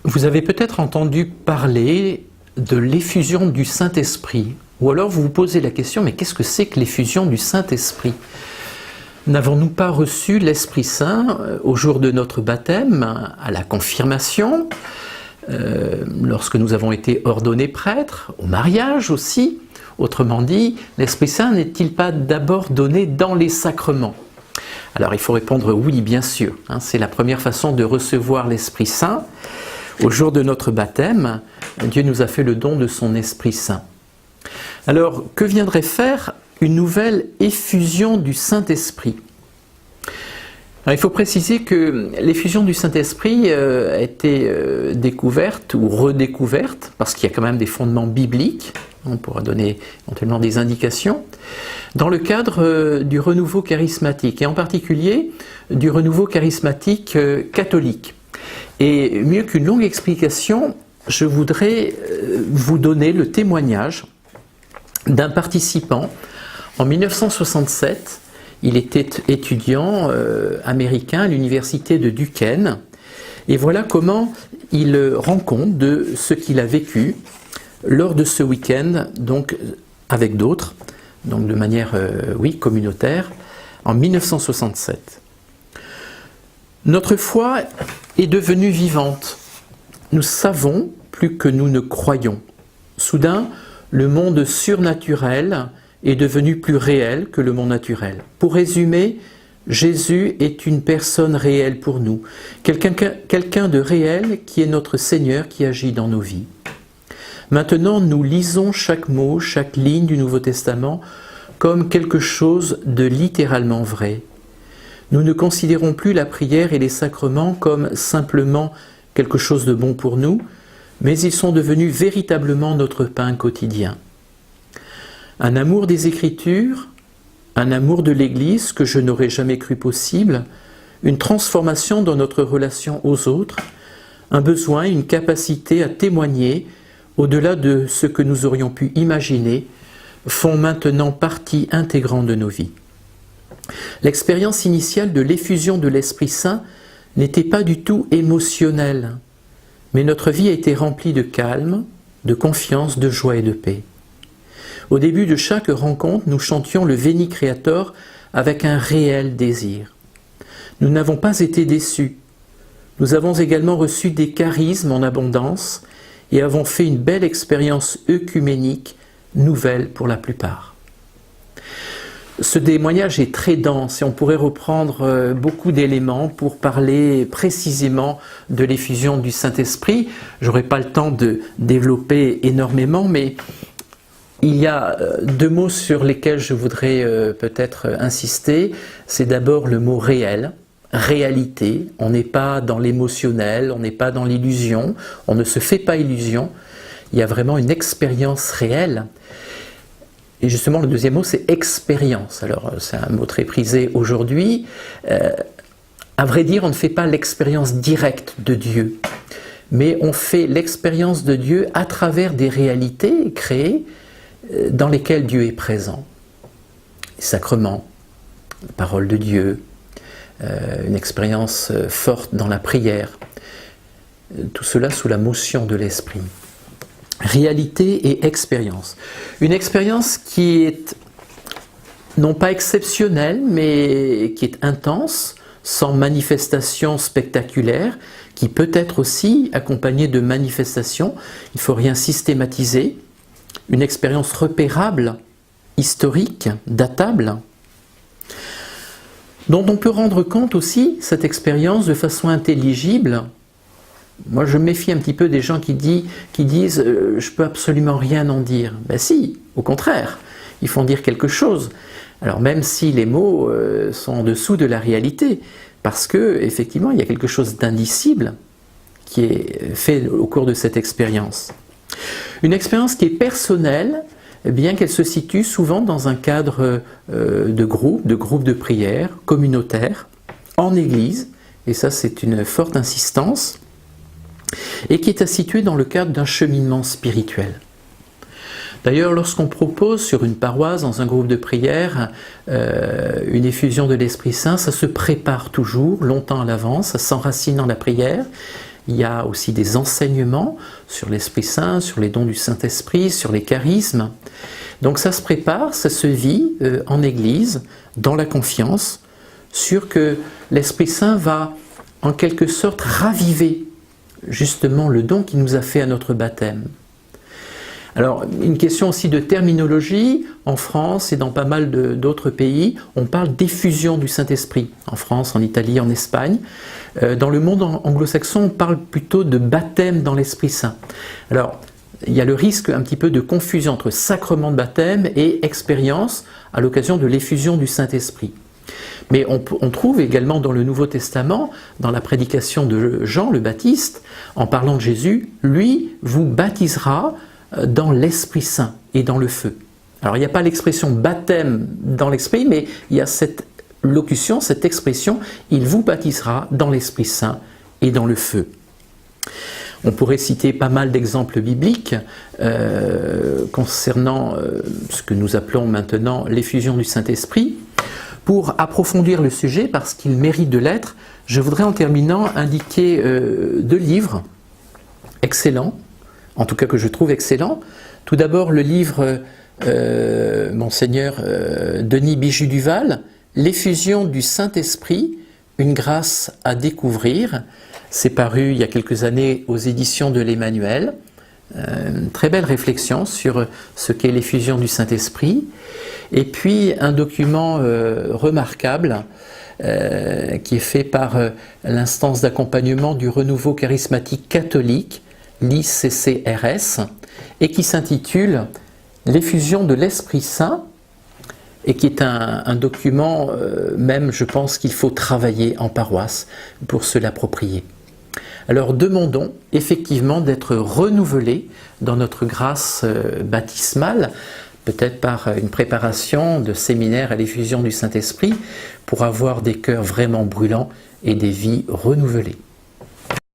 Vous avez peut-être entendu parler de l'effusion du Saint-Esprit, ou alors vous vous posez la question, mais qu'est-ce que c'est que l'effusion du Saint-Esprit? N'avons-nous pas reçu l'Esprit Saint au jour de notre baptême, à la confirmation, lorsque nous avons été ordonnés prêtres, au mariage aussi? Autrement dit, l'Esprit Saint n'est-il pas d'abord donné dans les sacrements? Alors il faut répondre oui, bien sûr. C'est la première façon de recevoir l'Esprit Saint. Au jour de notre baptême, Dieu nous a fait le don de son Esprit Saint. Alors, que viendrait faire une nouvelle effusion du Saint-Esprit? Alors, il faut préciser que l'effusion du Saint-Esprit a été découverte ou redécouverte, parce qu'il y a quand même des fondements bibliques, on pourra donner éventuellement des indications, dans le cadre du renouveau charismatique, et en particulier du renouveau charismatique catholique. Et mieux qu'une longue explication, je voudrais vous donner le témoignage d'un participant. En 1967, il était étudiant américain à l'université de Duquesne. Et voilà comment il rend compte de ce qu'il a vécu lors de ce week-end, donc avec d'autres, donc de manière, communautaire, en 1967. Notre foi est devenue vivante. Nous savons plus que nous ne croyons. Soudain, le monde surnaturel est devenu plus réel que le monde naturel. Pour résumer, Jésus est une personne réelle pour nous, quelqu'un de réel qui est notre Seigneur qui agit dans nos vies. Maintenant, nous lisons chaque mot, chaque ligne du Nouveau Testament comme quelque chose de littéralement vrai. Nous ne considérons plus la prière et les sacrements comme simplement quelque chose de bon pour nous, mais ils sont devenus véritablement notre pain quotidien. Un amour des Écritures, un amour de l'Église que je n'aurais jamais cru possible, une transformation dans notre relation aux autres, un besoin, une capacité à témoigner au-delà de ce que nous aurions pu imaginer, font maintenant partie intégrante de nos vies. L'expérience initiale de l'effusion de l'Esprit Saint n'était pas du tout émotionnelle, mais notre vie a été remplie de calme, de confiance, de joie et de paix. Au début de chaque rencontre, nous chantions le Veni Creator avec un réel désir. Nous n'avons pas été déçus. Nous avons également reçu des charismes en abondance et avons fait une belle expérience œcuménique, nouvelle pour la plupart. Ce témoignage est très dense et on pourrait reprendre beaucoup d'éléments pour parler précisément de l'effusion du Saint-Esprit. Je n'aurai pas le temps de développer énormément, mais il y a deux mots sur lesquels je voudrais peut-être insister. C'est d'abord le mot réel, réalité. On n'est pas dans l'émotionnel, on n'est pas dans l'illusion, on ne se fait pas illusion. Il y a vraiment une expérience réelle. Et justement, le deuxième mot, c'est expérience. Alors, c'est un mot très prisé aujourd'hui. À vrai dire, on ne fait pas l'expérience directe de Dieu, mais on fait l'expérience de Dieu à travers des réalités créées dans lesquelles Dieu est présent. Les sacrements, la parole de Dieu, une expérience forte dans la prière. Tout cela sous la motion de l'Esprit. Réalité et expérience. Une expérience qui est non pas exceptionnelle, mais qui est intense, sans manifestation spectaculaire, qui peut être aussi accompagnée de manifestations. Il ne faut rien systématiser. Une expérience repérable, historique, datable, dont on peut rendre compte aussi, cette expérience, de façon intelligible. Moi, je me méfie un petit peu des gens qui disent « je peux absolument rien en dire ». Ben si, au contraire, il faut en dire quelque chose. Alors même si les mots sont en dessous de la réalité, parce que effectivement, il y a quelque chose d'indicible qui est fait au cours de cette expérience. Une expérience qui est personnelle, bien qu'elle se situe souvent dans un cadre de groupe de prière, communautaire, en Église, et ça c'est une forte insistance, et qui est située dans le cadre d'un cheminement spirituel. D'ailleurs, lorsqu'on propose sur une paroisse, dans un groupe de prière, une effusion de l'Esprit Saint, ça se prépare toujours, longtemps à l'avance, ça s'enracine dans la prière. il y a aussi des enseignements sur l'Esprit Saint, sur les dons du Saint-Esprit, sur les charismes. Donc ça se prépare, ça se vit en Église, dans la confiance, sûr que l'Esprit Saint va en quelque sorte raviver justement le don qu'il nous a fait à notre baptême. Alors, une question aussi de terminologie. En France et dans pas mal d'autres pays, on parle d'effusion du Saint-Esprit. En France, en Italie, en Espagne. Dans le monde anglo-saxon, on parle plutôt de baptême dans l'Esprit Saint. Alors, il y a le risque un petit peu de confusion entre sacrement de baptême et expérience à l'occasion de l'effusion du Saint-Esprit. Mais on trouve également dans le Nouveau Testament, dans la prédication de Jean le Baptiste, en parlant de Jésus, lui vous baptisera dans l'Esprit Saint et dans le feu. Alors il n'y a pas l'expression baptême dans l'Esprit, mais il y a cette locution, cette expression, il vous baptisera dans l'Esprit Saint et dans le feu. On pourrait citer pas mal d'exemples bibliques concernant ce que nous appelons maintenant l'effusion du Saint-Esprit. Pour approfondir le sujet, parce qu'il mérite de l'être, je voudrais en terminant indiquer 2 livres excellents, en tout cas que je trouve excellents. Tout d'abord le livre Monseigneur Denis Bijoux-Duval, L'effusion du Saint-Esprit, une grâce à découvrir. C'est paru il y a quelques années aux éditions de l'Emmanuel. Une très belle réflexion sur ce qu'est l'effusion du Saint-Esprit. Et puis un document remarquable qui est fait par l'instance d'accompagnement du renouveau charismatique catholique, l'ICCRS, et qui s'intitule « L'effusion de l'Esprit Saint », et qui est un document, même je pense qu'il faut travailler en paroisse pour se l'approprier. Alors demandons effectivement d'être renouvelés dans notre grâce baptismale, peut-être par une préparation de séminaire à l'effusion du Saint-Esprit, pour avoir des cœurs vraiment brûlants et des vies renouvelées.